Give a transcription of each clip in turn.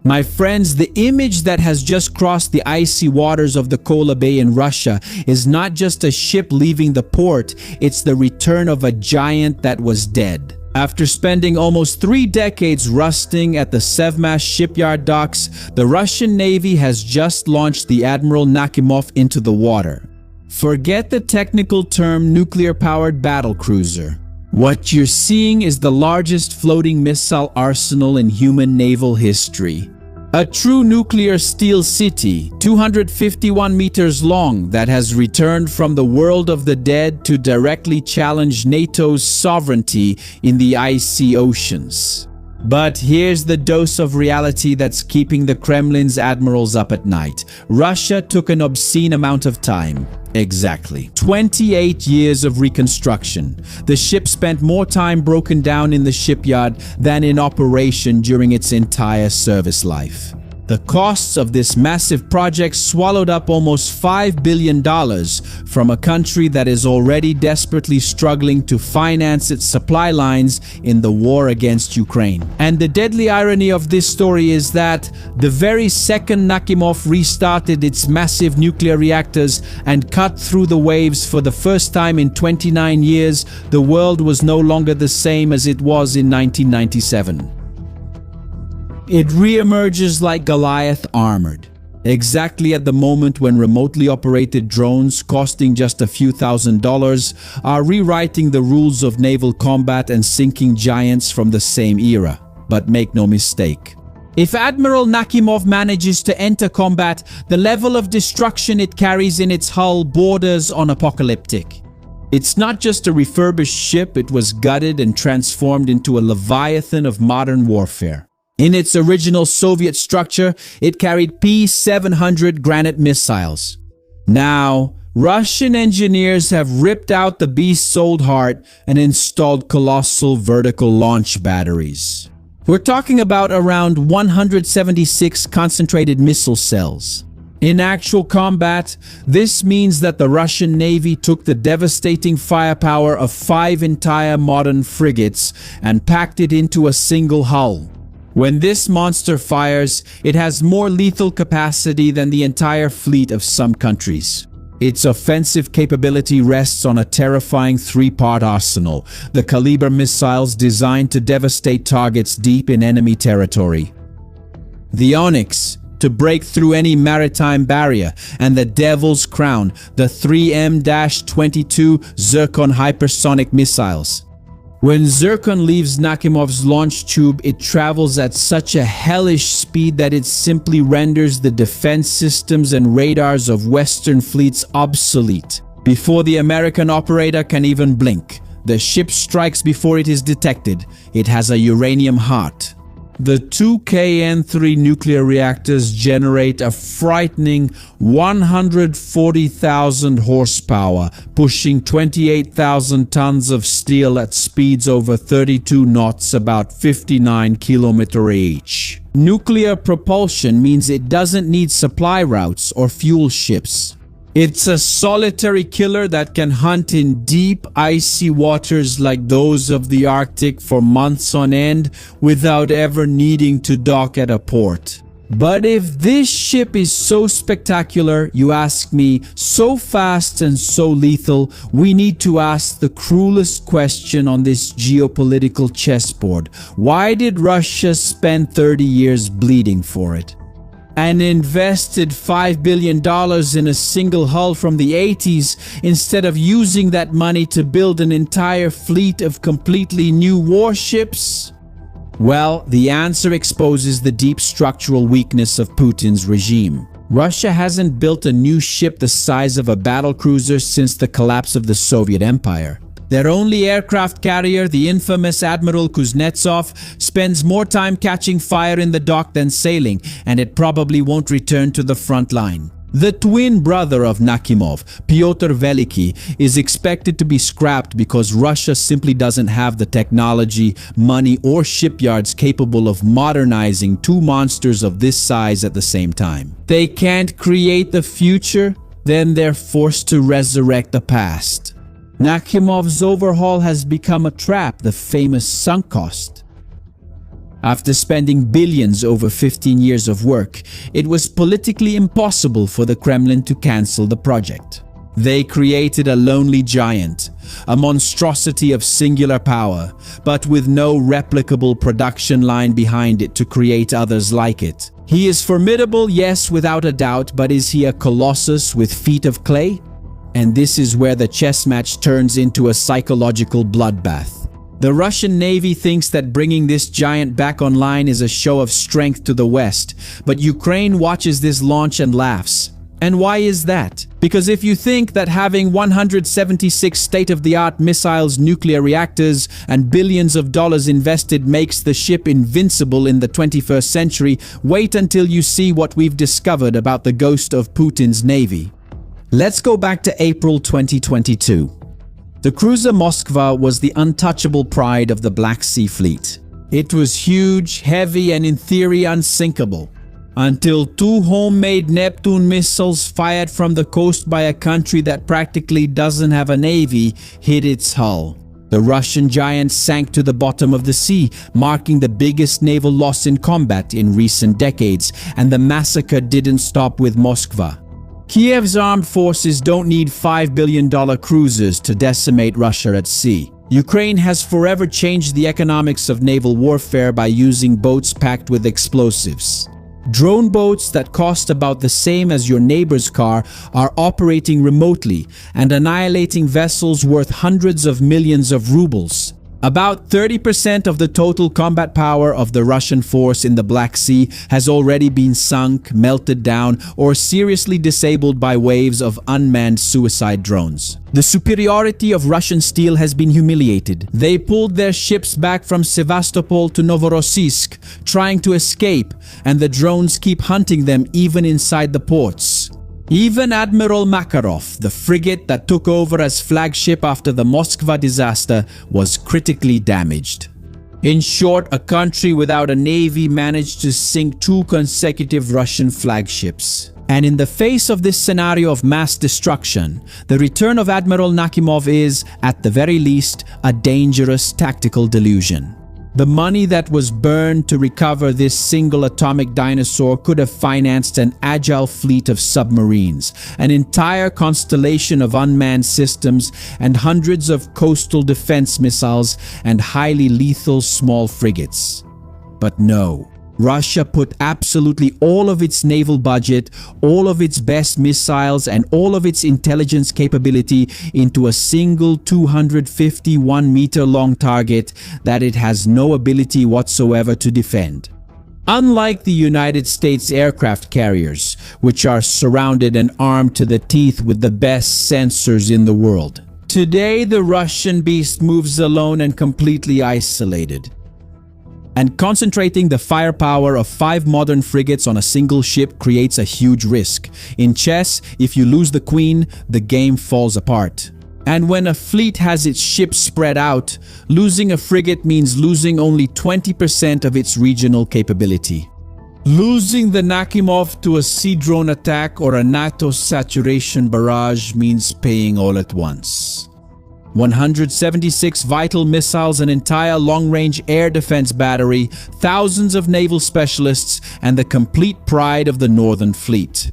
My friends, the image that has just crossed the icy waters of the Kola Bay in Russia is not just a ship leaving the port, it's the return of a giant that was dead. After spending almost 3 decades rusting at the Sevmast shipyard docks, the Russian Navy has just launched the Admiral Nakimov into the water. Forget the technical term nuclear-powered battlecruiser. What you're seeing is the largest floating missile arsenal in human naval history. A true nuclear steel city, 251 meters long, that has returned from the world of the dead to directly challenge NATO's sovereignty in the icy oceans. But here's the dose of reality that's keeping the Kremlin's admirals up at night. Russia took an obscene amount of time. Exactly 28 years of reconstruction. The ship spent more time broken down in the shipyard than in operation during its entire service life. The costs of this massive project swallowed up almost $5 billion from a country that is already desperately struggling to finance its supply lines in the war against Ukraine. And the deadly irony of this story is that the very second Nakimov restarted its massive nuclear reactors and cut through the waves for the first time in 29 years, the world was no longer the same as it was in 1997. It reemerges like Goliath armored, exactly at the moment when remotely operated drones costing just a few $1,000s are rewriting the rules of naval combat and sinking giants from the same era. But make no mistake, if Admiral Nakimov manages to enter combat, the level of destruction it carries in its hull borders on apocalyptic. It's not just a refurbished ship, it was gutted and transformed into a leviathan of modern warfare. In its original Soviet structure, it carried P-700 Granite missiles. Now, Russian engineers have ripped out the beast's old heart and installed colossal vertical launch batteries. We're talking about around 176 concentrated missile cells. In actual combat, this means that the Russian Navy took the devastating firepower of 5 entire modern frigates and packed it into a single hull. When this monster fires, it has more lethal capacity than the entire fleet of some countries. Its offensive capability rests on a terrifying 3-part arsenal, the Caliber missiles designed to devastate targets deep in enemy territory, the Onyx to break through any maritime barrier, and the Devil's Crown, the 3M-22 Zircon hypersonic missiles. When Zircon leaves Nakimov's launch tube, it travels at such a hellish speed that it simply renders the defense systems and radars of Western fleets obsolete. Before the American operator can even blink, the ship strikes before it is detected. It has a uranium heart. The 2 KN-3 nuclear reactors generate a frightening 140,000 horsepower, pushing 28,000 tons of steel at speeds over 32 knots, about 59 km each. Nuclear propulsion means it doesn't need supply routes or fuel ships. It's a solitary killer that can hunt in deep, icy waters like those of the Arctic for months on end without ever needing to dock at a port. But if this ship is so spectacular, you ask me, so fast and so lethal, we need to ask the cruelest question on this geopolitical chessboard. Why did Russia spend 30 years bleeding for it? And invested $5 billion in a single hull from the 80s instead of using that money to build an entire fleet of completely new warships? Well, the answer exposes the deep structural weakness of Putin's regime. Russia hasn't built a new ship the size of a battlecruiser since the collapse of the Soviet Empire. Their only aircraft carrier, the infamous Admiral Kuznetsov, spends more time catching fire in the dock than sailing, and it probably won't return to the front line. The twin brother of Nakimov, Pyotr Veliki, is expected to be scrapped because Russia simply doesn't have the technology, money, or shipyards capable of modernizing 2 monsters of this size at the same time. They can't create the future, then they're forced to resurrect the past. Nakimov's overhaul has become a trap, the famous sunk cost. After spending billions over 15 years of work, it was politically impossible for the Kremlin to cancel the project. They created a lonely giant, a monstrosity of singular power, but with no replicable production line behind it to create others like it. He is formidable, yes, without a doubt, but is he a colossus with feet of clay? And this is where the chess match turns into a psychological bloodbath. The Russian Navy thinks that bringing this giant back online is a show of strength to the West, but Ukraine watches this launch and laughs. And why is that? Because if you think that having 176 state-of-the-art missiles, nuclear reactors, and billions of dollars invested makes the ship invincible in the 21st century, wait until you see what we've discovered about the ghost of Putin's Navy. Let's go back to April 2022. The cruiser Moskva was the untouchable pride of the Black Sea Fleet. It was huge, heavy, and in theory unsinkable. Until two homemade Neptune missiles fired from the coast by a country that practically doesn't have a navy hit its hull. The Russian giant sank to the bottom of the sea, marking the biggest naval loss in combat in recent decades, and the massacre didn't stop with Moskva. Kiev's armed forces don't need $5 billion cruisers to decimate Russia at sea. Ukraine has forever changed the economics of naval warfare by using boats packed with explosives. Drone boats that cost about the same as your neighbor's car are operating remotely and annihilating vessels worth hundreds of millions of rubles. About 30% of the total combat power of the Russian force in the Black Sea has already been sunk, melted down, or seriously disabled by waves of unmanned suicide drones. The superiority of Russian steel has been humiliated. They pulled their ships back from Sevastopol to Novorossiysk, trying to escape, and the drones keep hunting them even inside the ports. Even Admiral Makarov, the frigate that took over as flagship after the Moskva disaster, was critically damaged. In short, a country without a navy managed to sink 2 consecutive Russian flagships. And in the face of this scenario of mass destruction, the return of Admiral Nakimov is, at the very least, a dangerous tactical delusion. The money that was burned to recover this single atomic dinosaur could have financed an agile fleet of submarines, an entire constellation of unmanned systems, and hundreds of coastal defense missiles and highly lethal small frigates. But no. Russia put absolutely all of its naval budget, all of its best missiles, and all of its intelligence capability into a single 251-meter-long target that it has no ability whatsoever to defend. Unlike the United States aircraft carriers, which are surrounded and armed to the teeth with the best sensors in the world. Today, the Russian beast moves alone and completely isolated. And concentrating the firepower of 5 modern frigates on a single ship creates a huge risk. In chess, if you lose the queen, the game falls apart. And when a fleet has its ships spread out, losing a frigate means losing only 20% of its regional capability. Losing the Nakimov to a sea drone attack or a NATO saturation barrage means paying all at once. 176 vital missiles, an entire long-range air defense battery, thousands of naval specialists, and the complete pride of the Northern Fleet.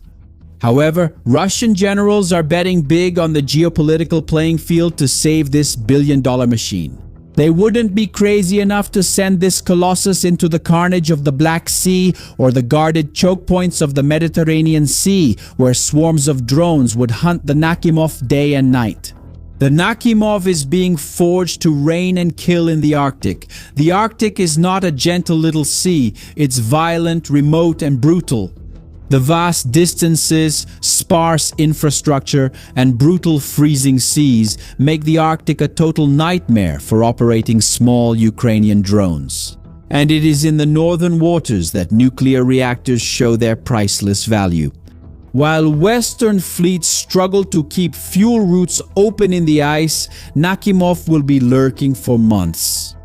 However, Russian generals are betting big on the geopolitical playing field to save this billion-dollar machine. They wouldn't be crazy enough to send this colossus into the carnage of the Black Sea or the guarded choke points of the Mediterranean Sea, where swarms of drones would hunt the Nakimov day and night. The Nakimov is being forged to reign and kill in the Arctic. The Arctic is not a gentle little sea, it's violent, remote, and brutal. The vast distances, sparse infrastructure, and brutal freezing seas make the Arctic a total nightmare for operating small Ukrainian drones. And it is in the northern waters that nuclear reactors show their priceless value. While Western fleets struggle to keep fuel routes open in the ice, Nakimov will be lurking for months.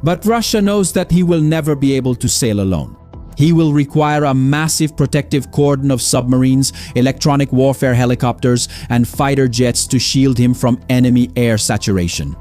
But Russia knows that he will never be able to sail alone. He will require a massive protective cordon of submarines, electronic warfare helicopters, and fighter jets to shield him from enemy air saturation.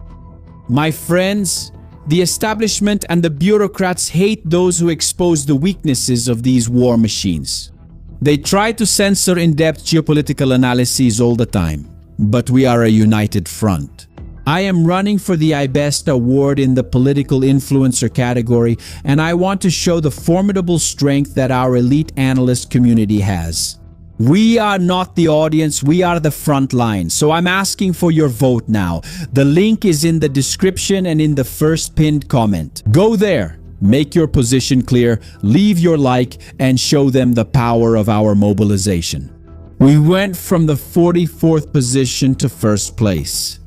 My friends, The establishment and the bureaucrats hate those who expose the weaknesses of these war machines. They try to censor in-depth geopolitical analyses all the time, but we are a united front. I am running for the iBest award in the political influencer category, and I want to show the formidable strength that our elite analyst community has. We are not the audience, we are the front line, so I'm asking for your vote now. The link is in the description and in the first pinned comment. Go there, make your position clear, leave your like, and show them the power of our mobilization. We went from the 44th position to first place.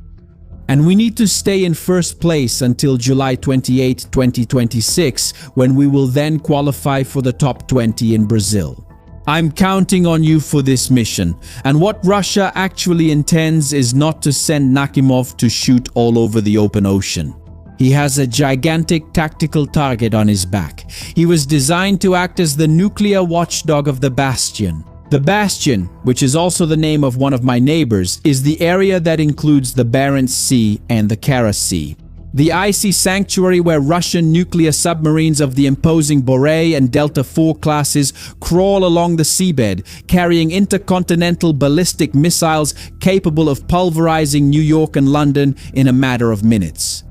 And we need to stay in first place until July 28, 2026, when we will then qualify for the top 20 in Brazil. I'm counting on you for this mission, and what Russia actually intends is not to send Nakimov to shoot all over the open ocean. He has a gigantic tactical target on his back. He was designed to act as the nuclear watchdog of the Bastion. The Bastion, which is also the name of one of my neighbors, is the area that includes the Barents Sea and the Kara Sea. The icy sanctuary where Russian nuclear submarines of the imposing Borei and Delta IV classes crawl along the seabed, carrying intercontinental ballistic missiles capable of pulverizing New York and London in a matter of minutes.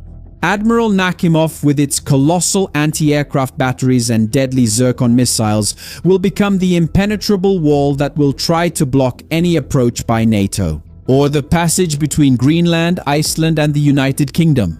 Admiral Nakimov, with its colossal anti-aircraft batteries and deadly Zircon missiles, will become the impenetrable wall that will try to block any approach by NATO, or the passage between Greenland, Iceland, and the United Kingdom.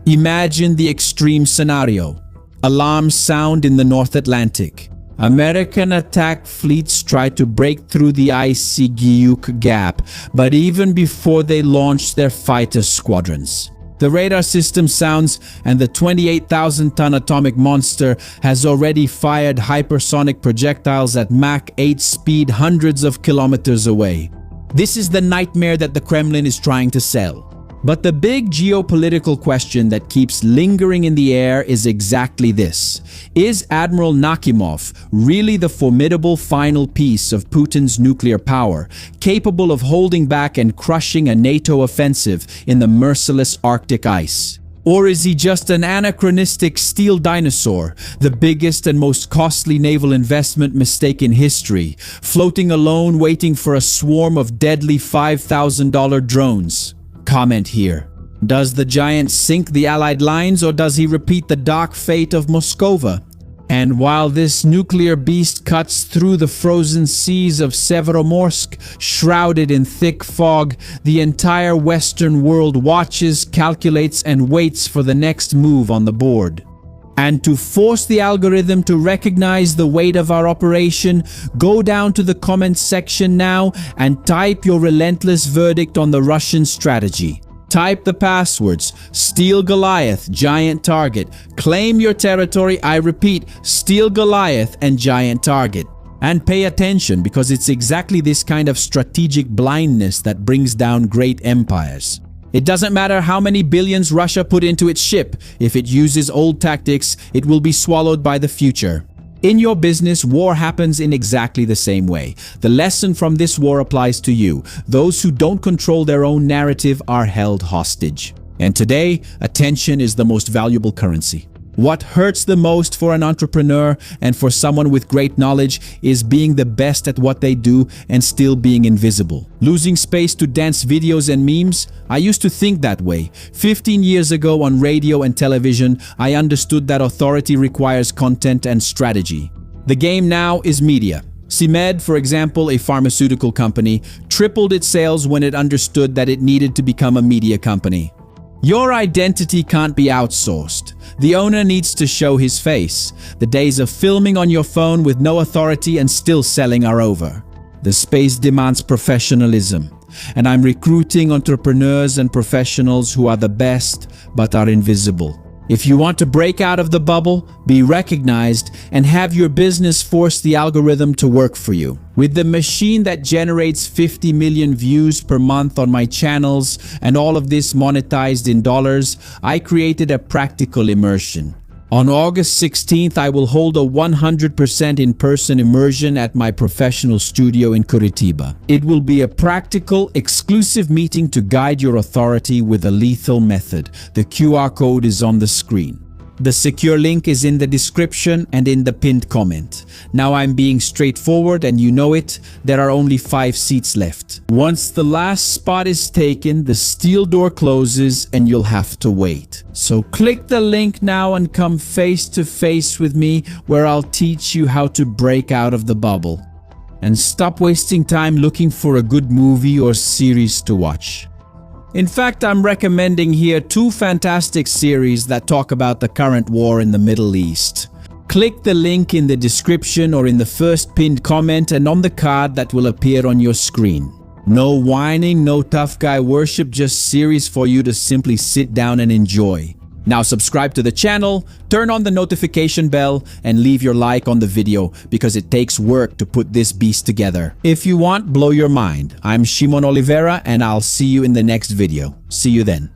Imagine the extreme scenario. Alarms sound in the North Atlantic. American attack fleets try to break through the icy Guyuk Gap, but even before they launch their fighter squadrons, the radar system sounds and the 28,000-ton atomic monster has already fired hypersonic projectiles at Mach 8 speed hundreds of kilometers away. This is the nightmare that the Kremlin is trying to sell. But the big geopolitical question that keeps lingering in the air is exactly this. Is Admiral Nakimov really the formidable final piece of Putin's nuclear power, capable of holding back and crushing a NATO offensive in the merciless Arctic ice? Or is he just an anachronistic steel dinosaur, the biggest and most costly naval investment mistake in history, floating alone waiting for a swarm of deadly $5,000 drones? Comment here. Does the giant sink the Allied lines, or does he repeat the dark fate of Moscova? And while this nuclear beast cuts through the frozen seas of Severomorsk, shrouded in thick fog, the entire Western world watches, calculates, and waits for the next move on the board. And to force the algorithm to recognize the weight of our operation, go down to the comments section now and type your relentless verdict on the Russian strategy. Type the passwords, Steel Goliath, Giant Target. Claim your territory, I repeat, Steel Goliath and Giant Target. And pay attention, because it's exactly this kind of strategic blindness that brings down great empires. It doesn't matter how many billions Russia put into its ship. If it uses old tactics, it will be swallowed by the future. In your business, war happens in exactly the same way. The lesson from this war applies to you. Those who don't control their own narrative are held hostage. And today, attention is the most valuable currency. What hurts the most for an entrepreneur and for someone with great knowledge is being the best at what they do and still being invisible. Losing space to dance videos and memes? I used to think that way. 15 years ago on radio and television, I understood that authority requires content and strategy. The game now is media. CIMED, for example, a pharmaceutical company, tripled its sales when it understood that it needed to become a media company. Your identity can't be outsourced. The owner needs to show his face. The days of filming on your phone with no authority and still selling are over. The space demands professionalism, and I'm recruiting entrepreneurs and professionals who are the best but are invisible. If you want to break out of the bubble, be recognized, and have your business force the algorithm to work for you. With the machine that generates 50 million views per month on my channels and all of this monetized in dollars, I created a practical immersion. On August 16th, I will hold a 100% in-person immersion at my professional studio in Curitiba. It will be a practical, exclusive meeting to guide your authority with a lethal method. The QR code is on the screen. The secure link is in the description and in the pinned comment. Now I'm being straightforward and you know it, there are only 5 seats left. Once the last spot is taken, the steel door closes and you'll have to wait. So click the link now and come face to face with me where I'll teach you how to break out of the bubble. And stop wasting time looking for a good movie or series to watch. In fact, I'm recommending here 2 fantastic series that talk about the current war in the Middle East. Click the link in the description or in the first pinned comment and on the card that will appear on your screen. No whining, no tough guy worship, just series for you to simply sit down and enjoy. Now subscribe to the channel, turn on the notification bell, and leave your like on the video because it takes work to put this beast together. If you want, blow your mind. I'm Shimon Oliveira and I'll see you in the next video. See you then.